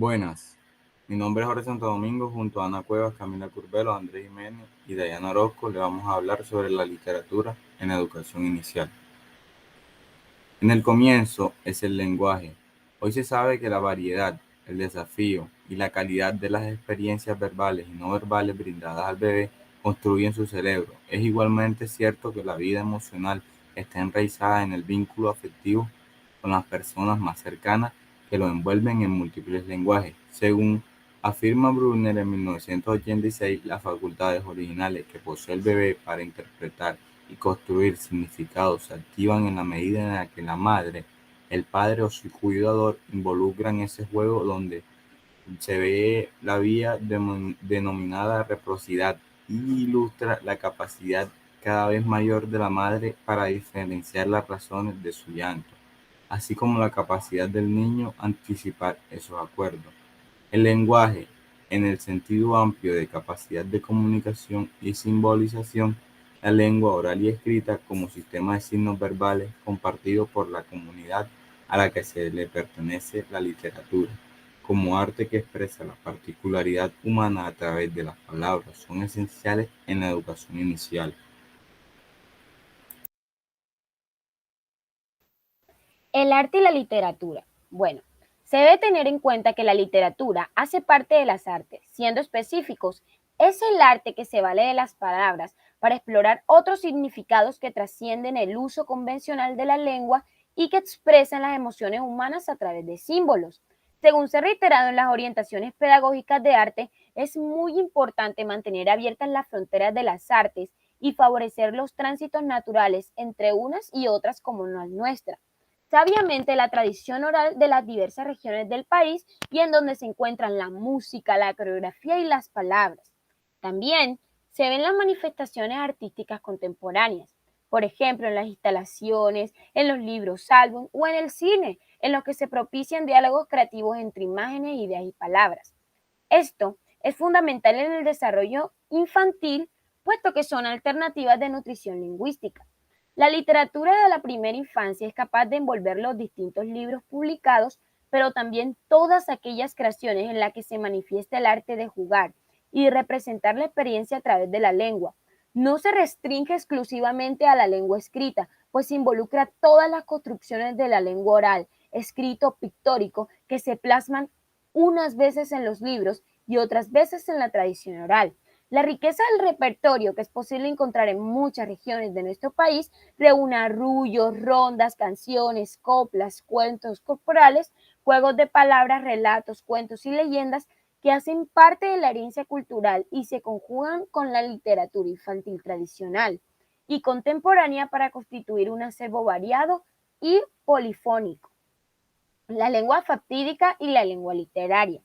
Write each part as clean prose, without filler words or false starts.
Buenas, mi nombre es Jorge Santo Domingo. Junto a Ana Cuevas, Camila Curbelo, Andrés Jiménez y Dayana Orozco le vamos a hablar sobre la literatura en educación inicial. En el comienzo es el lenguaje. Hoy se sabe que la variedad, el desafío y la calidad de las experiencias verbales y no verbales brindadas al bebé construyen su cerebro. Es igualmente cierto que la vida emocional está enraizada en el vínculo afectivo con las personas más cercanas que lo envuelven en múltiples lenguajes. Según afirma Brunner en 1986, las facultades originales que posee el bebé para interpretar y construir significados se activan en la medida en la que la madre, el padre o su cuidador involucran ese juego donde se ve la vía denominada reciprocidad y ilustra la capacidad cada vez mayor de la madre para diferenciar las razones de su llanto, así como la capacidad del niño anticipar esos acuerdos. El lenguaje, en el sentido amplio de capacidad de comunicación y simbolización, la lengua oral y escrita como sistema de signos verbales compartido por la comunidad a la que se le pertenece la literatura, como arte que expresa la particularidad humana a través de las palabras, son esenciales en la educación inicial. El arte y la literatura. Bueno, se debe tener en cuenta que la literatura hace parte de las artes. Siendo específicos, es el arte que se vale de las palabras para explorar otros significados que trascienden el uso convencional de la lengua y que expresan las emociones humanas a través de símbolos. Según se ha reiterado en las orientaciones pedagógicas de arte, es muy importante mantener abiertas las fronteras de las artes y favorecer los tránsitos naturales entre unas y otras como las nuestras sabiamente la tradición oral de las diversas regiones del país y en donde se encuentran la música, la coreografía y las palabras. También se ven las manifestaciones artísticas contemporáneas, por ejemplo, en las instalaciones, en los libros álbum o en el cine, en los que se propician diálogos creativos entre imágenes, ideas y palabras. Esto es fundamental en el desarrollo infantil, puesto que son alternativas de nutrición lingüística. La literatura de la primera infancia es capaz de envolver los distintos libros publicados, pero también todas aquellas creaciones en las que se manifiesta el arte de jugar y de representar la experiencia a través de la lengua. No se restringe exclusivamente a la lengua escrita, pues involucra todas las construcciones de la lengua oral, escrito pictórico, que se plasman unas veces en los libros y otras veces en la tradición oral. La riqueza del repertorio que es posible encontrar en muchas regiones de nuestro país reúne arrullos, rondas, canciones, coplas, cuentos corporales, juegos de palabras, relatos, cuentos y leyendas que hacen parte de la herencia cultural y se conjugan con la literatura infantil tradicional y contemporánea para constituir un acervo variado y polifónico. La lengua fatídica y la lengua literaria.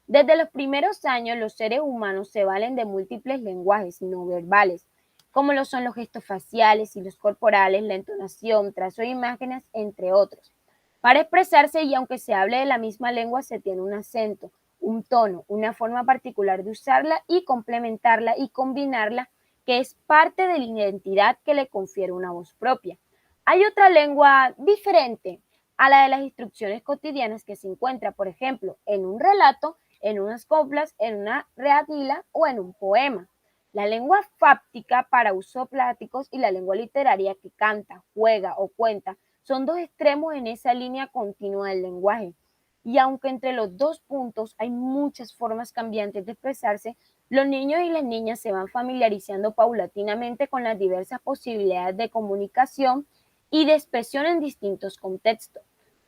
Desde los primeros años, los seres humanos se valen de múltiples lenguajes no verbales, como lo son los gestos faciales y los corporales, la entonación, trazo de imágenes, entre otros. Para expresarse, y aunque se hable de la misma lengua, se tiene un acento, un tono, una forma particular de usarla y complementarla y combinarla, que es parte de la identidad que le confiere una voz propia. Hay otra lengua diferente a la de las instrucciones cotidianas que se encuentra, por ejemplo, en un relato, en unas coplas, en una reatila o en un poema. La lengua fáptica para uso pláticos y la lengua literaria que canta, juega o cuenta son dos extremos en esa línea continua del lenguaje. Y aunque entre los dos puntos hay muchas formas cambiantes de expresarse, los niños y las niñas se van familiarizando paulatinamente con las diversas posibilidades de comunicación y de expresión en distintos contextos.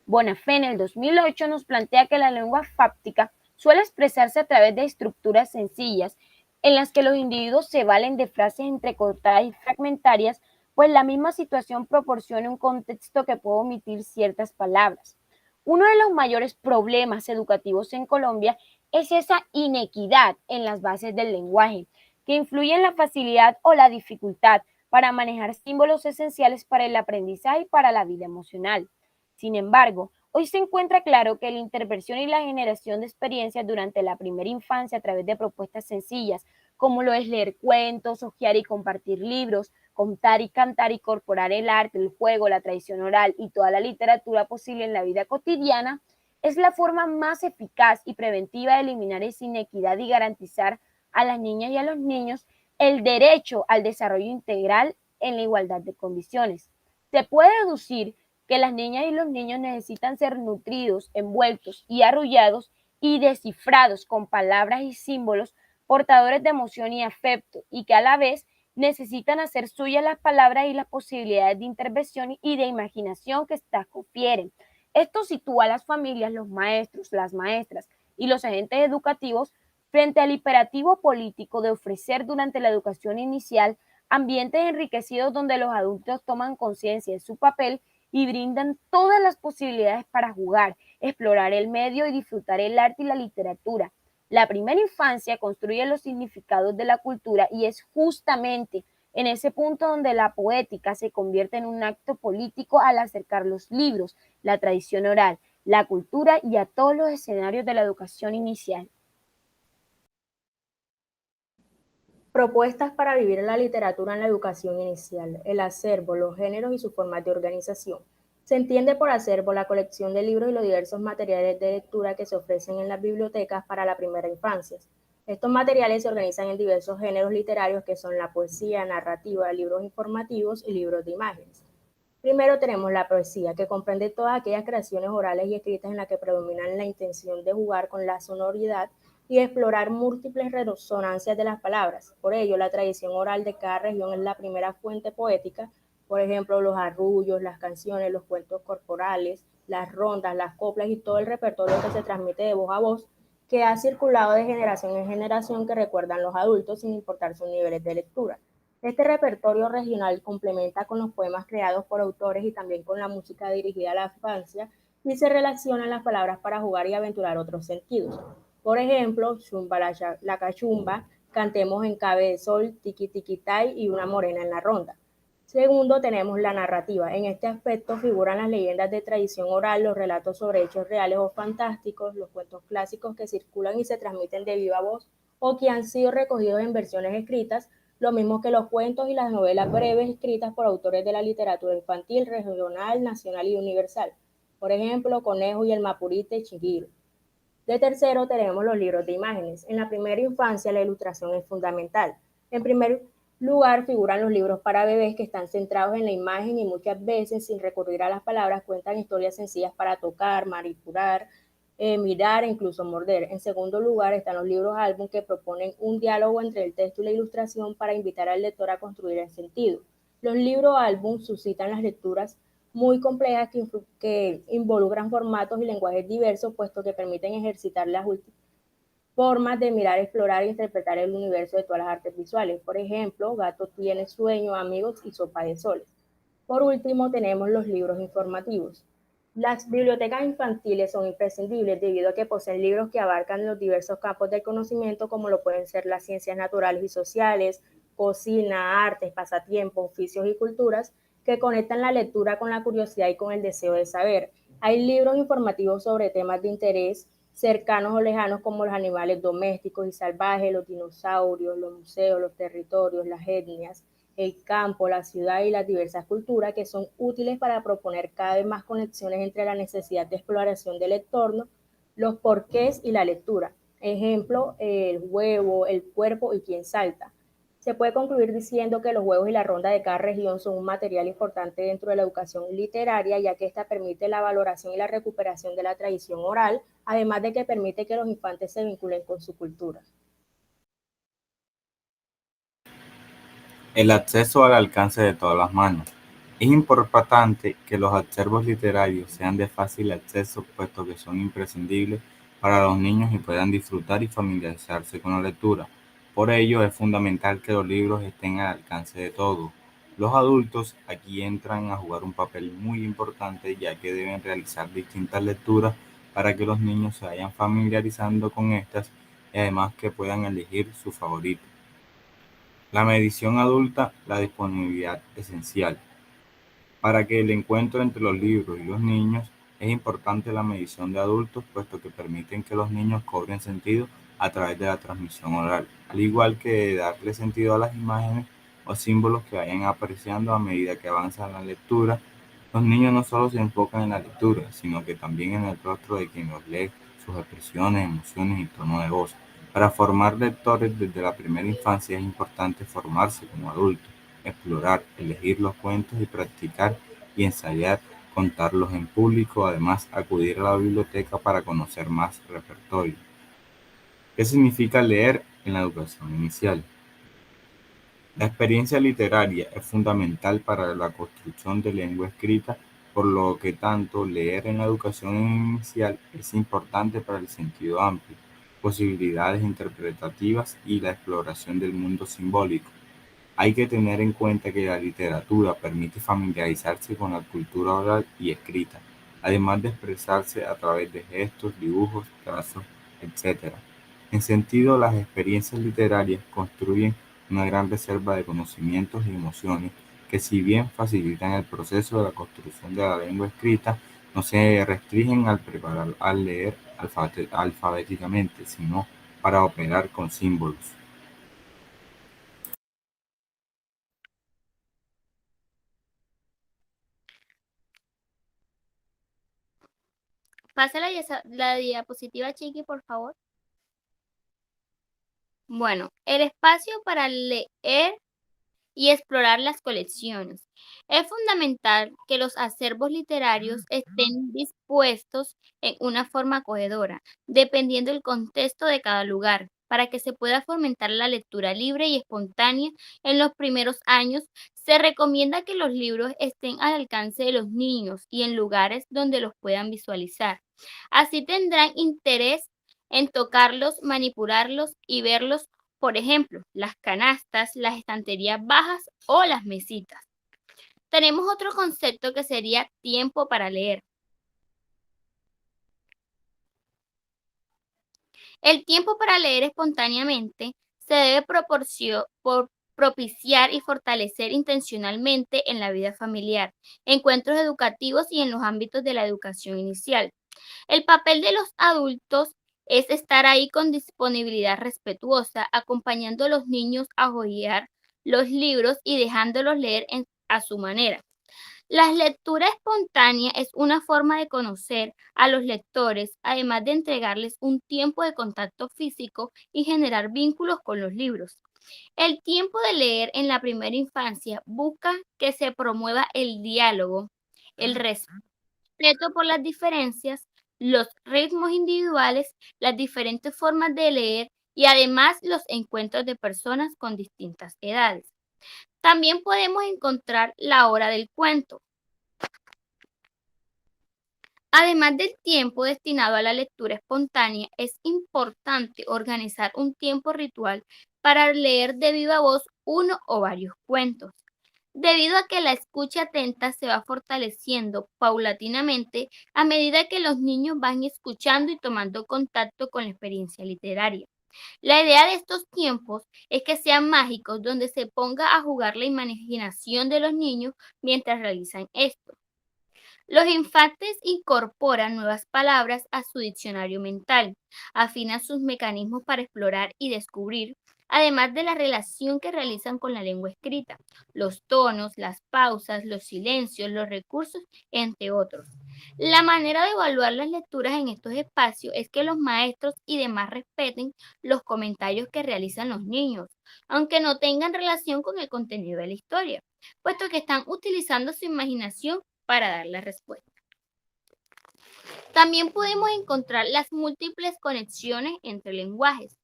Bonafé en el 2008 nos plantea que la lengua fáptica suele expresarse a través de estructuras sencillas en las que los individuos se valen de frases entrecortadas y fragmentarias, pues la misma situación proporciona un contexto que puede omitir ciertas palabras. Uno de los mayores problemas educativos en Colombia es esa inequidad en las bases del lenguaje, que influye en la facilidad o la dificultad para manejar símbolos esenciales para el aprendizaje y para la vida emocional. Sin embargo, hoy se encuentra claro que la intervención y la generación de experiencias durante la primera infancia a través de propuestas sencillas, como lo es leer cuentos, hojear y compartir libros, contar y cantar, incorporar el arte, el juego, la tradición oral y toda la literatura posible en la vida cotidiana, Es la forma más eficaz y preventiva de eliminar esa inequidad y garantizar a las niñas y a los niños el derecho al desarrollo integral en la igualdad de condiciones. Se puede deducir que las niñas y los niños necesitan ser nutridos, envueltos y arrullados y descifrados con palabras y símbolos portadores de emoción y afecto, y que a la vez necesitan hacer suyas las palabras y las posibilidades de intervención y de imaginación que estas confieren. Esto sitúa a las familias, los maestros, las maestras y los agentes educativos frente al imperativo político de ofrecer durante la educación inicial ambientes enriquecidos donde los adultos toman conciencia de su papel y brindan todas las posibilidades para jugar, explorar el medio y disfrutar el arte y la literatura. La primera infancia construye los significados de la cultura y es justamente en ese punto donde la poética se convierte en un acto político al acercar los libros, la tradición oral, la cultura y a todos los escenarios de la educación inicial. Propuestas para vivir la literatura en la educación inicial, el acervo, los géneros y sus formas de organización. Se entiende por acervo la colección de libros y los diversos materiales de lectura que se ofrecen en las bibliotecas para la primera infancia. Estos materiales se organizan en diversos géneros literarios que son la poesía, narrativa, libros informativos y libros de imágenes. Primero tenemos la poesía, que comprende todas aquellas creaciones orales y escritas en las que predominan la intención de jugar con la sonoridad y explorar múltiples resonancias de las palabras. Por ello, la tradición oral de cada región es la primera fuente poética, por ejemplo, los arrullos, las canciones, los cuentos corporales, las rondas, las coplas y todo el repertorio que se transmite de voz a voz, que ha circulado de generación en generación, que recuerdan los adultos sin importar sus niveles de lectura. Este repertorio regional complementa con los poemas creados por autores y también con la música dirigida a la infancia y se relacionan las palabras para jugar y aventurar otros sentidos. Por ejemplo, Chumba la cachumba, Cantemos en Cabe de Sol, Tiki Tiki Tai y Una Morena en la Ronda. Segundo, tenemos la narrativa. En este aspecto figuran las leyendas de tradición oral, los relatos sobre hechos reales o fantásticos, los cuentos clásicos que circulan y se transmiten de viva voz o que han sido recogidos en versiones escritas, lo mismo que los cuentos y las novelas breves escritas por autores de la literatura infantil, regional, nacional y universal. Por ejemplo, Conejo y el Mapurite Chigiro. De tercero, tenemos los libros de imágenes. En la primera infancia, la ilustración es fundamental. En primer lugar, figuran los libros para bebés que están centrados en la imagen y muchas veces, sin recurrir a las palabras, cuentan historias sencillas para tocar, manipular, mirar e incluso morder. En segundo lugar, están los libros álbum que proponen un diálogo entre el texto y la ilustración para invitar al lector a construir el sentido. Los libros álbum suscitan las lecturas muy complejas que involucran formatos y lenguajes diversos, puesto que permiten ejercitar las formas de mirar, explorar e interpretar el universo de todas las artes visuales. Por ejemplo, Gato tiene sueño, amigos y sopa de soles. Por último, tenemos los libros informativos. Las bibliotecas infantiles son imprescindibles debido a que poseen libros que abarcan los diversos campos del conocimiento, como lo pueden ser las ciencias naturales y sociales, cocina, artes, pasatiempos, oficios y culturas, que conectan la lectura con la curiosidad y con el deseo de saber. Hay libros informativos sobre temas de interés cercanos o lejanos como los animales domésticos y salvajes, los dinosaurios, los museos, los territorios, las etnias, el campo, la ciudad y las diversas culturas, que son útiles para proponer cada vez más conexiones entre la necesidad de exploración del entorno, los porqués y la lectura. Ejemplo, el huevo, el cuerpo y quién salta. Se puede concluir diciendo que los juegos y la ronda de cada región son un material importante dentro de la educación literaria, ya que esta permite la valoración y la recuperación de la tradición oral, además de que permite que los infantes se vinculen con su cultura. El acceso al alcance de todas las manos. Es importante que los acervos literarios sean de fácil acceso, puesto que son imprescindibles para los niños y puedan disfrutar y familiarizarse con la lectura. Por ello, es fundamental que los libros estén al alcance de todos. Los adultos aquí entran a jugar un papel muy importante, ya que deben realizar distintas lecturas para que los niños se vayan familiarizando con estas y además que puedan elegir su favorito. La medición adulta, la disponibilidad esencial. Para que el encuentro entre los libros y los niños es importante la medición de adultos, puesto que permiten que los niños cobren sentido a través de la transmisión oral, al igual que darle sentido a las imágenes o símbolos que vayan apreciando a medida que avanza la lectura. Los niños no solo se enfocan en la lectura, sino que también en el rostro de quien los lee, sus expresiones, emociones y tono de voz. Para formar lectores desde la primera infancia es importante formarse como adulto, explorar, elegir los cuentos y practicar y ensayar, contarlos en público, además acudir a la biblioteca para conocer más repertorio. ¿Qué significa leer en la educación inicial? La experiencia literaria es fundamental para la construcción de lengua escrita, por lo que tanto leer en la educación inicial es importante para el sentido amplio, posibilidades interpretativas y la exploración del mundo simbólico. Hay que tener en cuenta que la literatura permite familiarizarse con la cultura oral y escrita, además de expresarse a través de gestos, dibujos, trazos, etc. En sentido, las experiencias literarias construyen una gran reserva de conocimientos y emociones que, si bien facilitan el proceso de la construcción de la lengua escrita, no se restringen al leer alfabéticamente, sino para operar con símbolos. Pasa la diapositiva, Chiqui, por favor. Bueno, el espacio para leer y explorar las colecciones. Es fundamental que los acervos literarios estén dispuestos en una forma acogedora, dependiendo del contexto de cada lugar, para que se pueda fomentar la lectura libre y espontánea. En los primeros años, se recomienda que los libros estén al alcance de los niños y en lugares donde los puedan visualizar. Así tendrán interés en tocarlos, manipularlos y verlos, por ejemplo, las canastas, las estanterías bajas o las mesitas. Tenemos otro concepto que sería tiempo para leer. El tiempo para leer espontáneamente se debe propiciar y fortalecer intencionalmente en la vida familiar, encuentros educativos y en los ámbitos de la educación inicial. El papel de los adultos es estar ahí con disponibilidad respetuosa, acompañando a los niños a hojear los libros y dejándolos leer a su manera. La lectura espontánea es una forma de conocer a los lectores, además de entregarles un tiempo de contacto físico y generar vínculos con los libros. El tiempo de leer en la primera infancia busca que se promueva el diálogo, el respeto por las diferencias, los ritmos individuales, las diferentes formas de leer y además los encuentros de personas con distintas edades. También podemos encontrar la hora del cuento. Además del tiempo destinado a la lectura espontánea, es importante organizar un tiempo ritual para leer de viva voz uno o varios cuentos. Debido a que la escucha atenta se va fortaleciendo paulatinamente a medida que los niños van escuchando y tomando contacto con la experiencia literaria. La idea de estos tiempos es que sean mágicos, donde se ponga a jugar la imaginación de los niños mientras realizan esto. Los infantes incorporan nuevas palabras a su diccionario mental, afinan sus mecanismos para explorar y descubrir, además de la relación que realizan con la lengua escrita, los tonos, las pausas, los silencios, los recursos, entre otros. La manera de evaluar las lecturas en estos espacios es que los maestros y demás respeten los comentarios que realizan los niños, aunque no tengan relación con el contenido de la historia, puesto que están utilizando su imaginación para dar la respuesta. También podemos encontrar las múltiples conexiones entre lenguajes.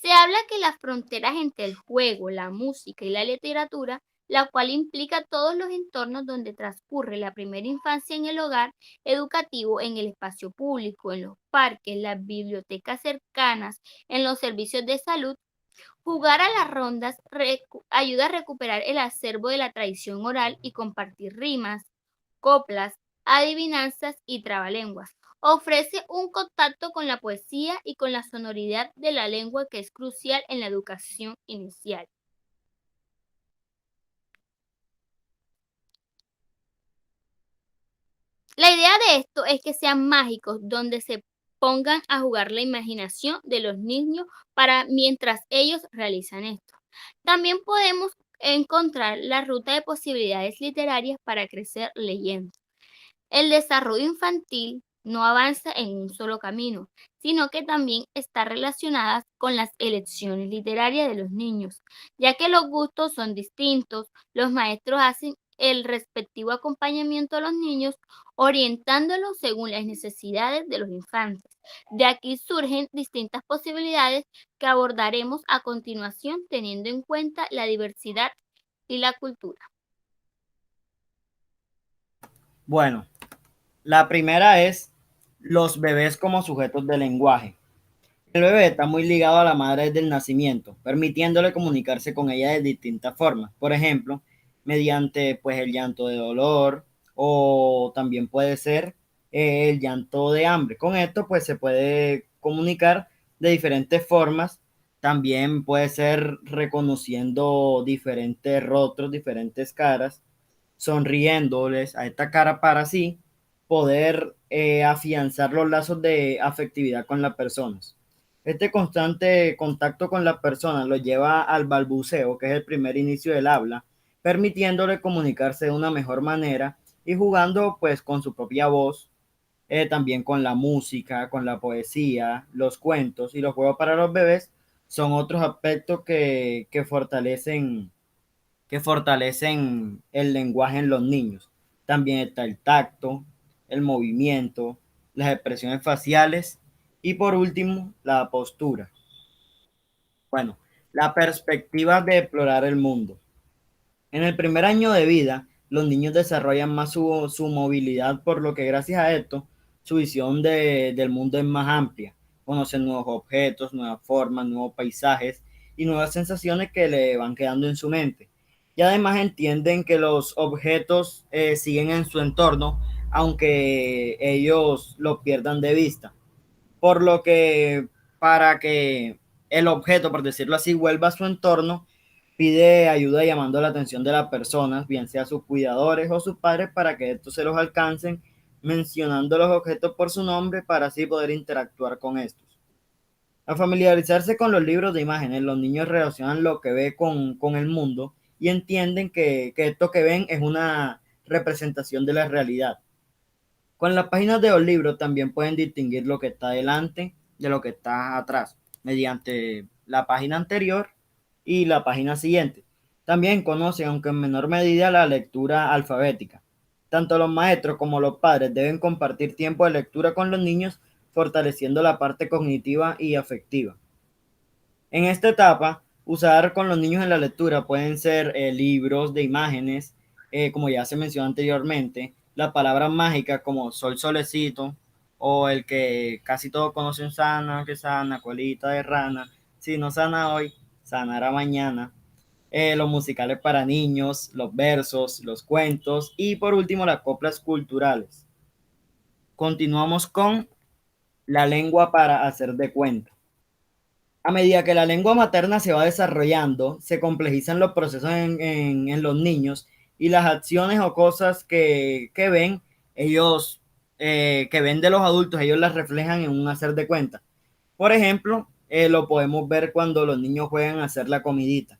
Se habla que las fronteras entre el juego, la música y la literatura, la cual implica todos los entornos donde transcurre la primera infancia en el hogar educativo, en el espacio público, en los parques, las bibliotecas cercanas, en los servicios de salud. Jugar a las rondas ayuda a recuperar el acervo de la tradición oral y compartir rimas, coplas, adivinanzas y trabalenguas. Ofrece un contacto con la poesía y con la sonoridad de la lengua que es crucial en la educación inicial. La idea de esto es que sean mágicos, donde se pongan a jugar la imaginación de los niños para mientras ellos realizan esto. También podemos encontrar la ruta de posibilidades literarias para crecer leyendo. El desarrollo infantil no avanza en un solo camino, sino que también está relacionada con las elecciones literarias de los niños, ya que los gustos son distintos. Los maestros hacen el respectivo acompañamiento a los niños, orientándolos según las necesidades de los infantes. De aquí surgen distintas posibilidades que abordaremos a continuación, teniendo en cuenta la diversidad y la cultura. Bueno, la primera es los bebés como sujetos de lenguaje. El bebé está muy ligado a la madre desde el nacimiento, permitiéndole comunicarse con ella de distintas formas. Por ejemplo, mediante pues el llanto de dolor o también puede ser el llanto de hambre. Con esto pues se puede comunicar de diferentes formas. También puede ser reconociendo diferentes rostros, diferentes caras, sonriéndoles a esta cara para así poder afianzar los lazos de afectividad con las personas. Este constante contacto con las personas lo lleva al balbuceo, que es el primer inicio del habla, permitiéndole comunicarse de una mejor manera y jugando pues con su propia voz, también con la música, con la poesía, los cuentos y los juegos para los bebés son otros aspectos que fortalecen el lenguaje en los niños. También está el tacto, el movimiento, las expresiones faciales y por último, la postura. Bueno, la perspectiva de explorar el mundo. En el primer año de vida, los niños desarrollan más su movilidad, por lo que gracias a esto, su visión del mundo es más amplia. Conocen nuevos objetos, nuevas formas, nuevos paisajes y nuevas sensaciones que le van quedando en su mente. Y además entienden que los objetos siguen en su entorno, aunque ellos los pierdan de vista. Por lo que para que el objeto, por decirlo así, vuelva a su entorno, pide ayuda llamando la atención de las personas, bien sea sus cuidadores o sus padres, para que estos se los alcancen, mencionando los objetos por su nombre para así poder interactuar con estos. Al familiarizarse con los libros de imágenes, los niños relacionan lo que ve con el mundo y entienden que esto que ven es una representación de la realidad. Con las páginas de los libros también pueden distinguir lo que está delante de lo que está atrás, mediante la página anterior y la página siguiente. También conocen, aunque en menor medida, la lectura alfabética. Tanto los maestros como los padres deben compartir tiempo de lectura con los niños, fortaleciendo la parte cognitiva y afectiva. En esta etapa, usar con los niños en la lectura pueden ser libros de imágenes, como ya se mencionó anteriormente, las palabras mágicas como sol, solecito, o el que casi todos conocen sana, que sana, colita de rana, si no sana hoy, sanará mañana. Los musicales para niños, los versos, los cuentos y por último las coplas culturales. Continuamos con la lengua para hacer de cuenta. A medida que la lengua materna se va desarrollando, se complejizan los procesos en los niños y las acciones o cosas que ven, ellos, que ven de los adultos, ellos las reflejan en un hacer de cuenta. Por ejemplo, lo podemos ver cuando los niños juegan a hacer la comidita.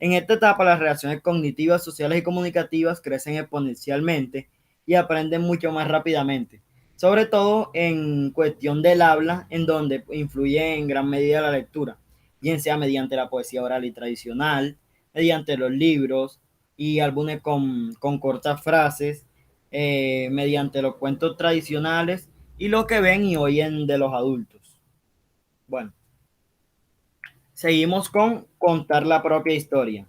En esta etapa, las reacciones cognitivas, sociales y comunicativas crecen exponencialmente y aprenden mucho más rápidamente, sobre todo en cuestión del habla, en donde influye en gran medida la lectura, bien sea mediante la poesía oral y tradicional, mediante los libros y álbumes con cortas frases, mediante los cuentos tradicionales y lo que ven y oyen de los adultos. Bueno, seguimos con contar la propia historia.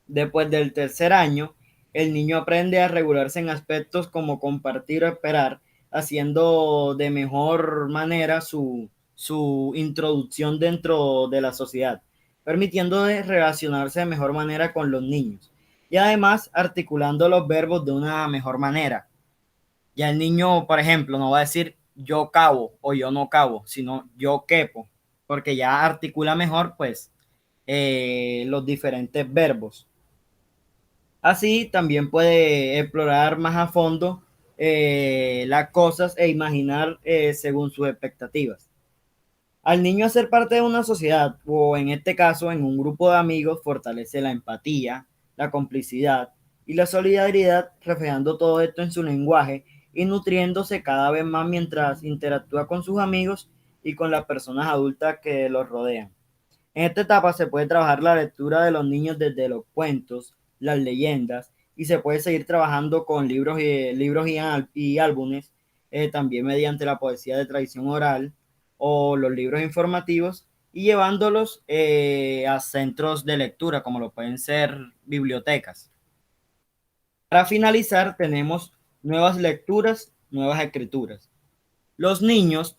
Después del tercer año, el niño aprende a regularse en aspectos como compartir o esperar, haciendo de mejor manera su introducción dentro de la sociedad, permitiendo relacionarse de mejor manera con los niños y además articulando los verbos de una mejor manera. Ya el niño, por ejemplo, no va a decir yo cabo o yo no cabo, sino yo quepo, porque ya articula mejor pues los diferentes verbos. Así también puede explorar más a fondo las cosas e imaginar según sus expectativas. Al niño hacer parte de una sociedad, o en este caso en un grupo de amigos, fortalece la empatía, la complicidad y la solidaridad, reflejando todo esto en su lenguaje y nutriéndose cada vez más mientras interactúa con sus amigos y con las personas adultas que los rodean. En esta etapa se puede trabajar la lectura de los niños desde los cuentos, las leyendas, y se puede seguir trabajando con y álbumes, también mediante la poesía de tradición oral o los libros informativos, y llevándolos a centros de lectura, como lo pueden ser bibliotecas. Para finalizar, tenemos nuevas lecturas, nuevas escrituras. Los niños,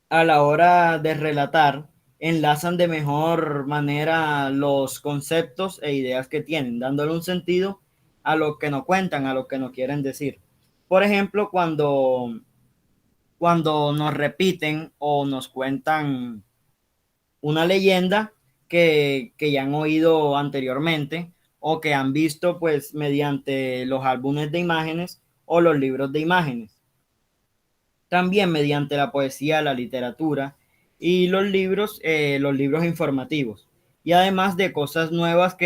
a la hora de relatar, enlazan de mejor manera los conceptos e ideas que tienen, dándole un sentido a lo que no cuentan, a lo que no quieren decir. Por ejemplo, cuando nos repiten o nos cuentan una leyenda que ya han oído anteriormente o que han visto pues mediante los álbumes de imágenes o los libros de imágenes. También mediante la poesía, la literatura y los libros informativos. Y además de cosas nuevas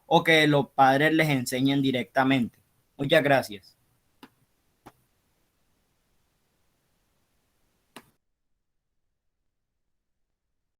o que los padres les enseñen directamente. Muchas gracias.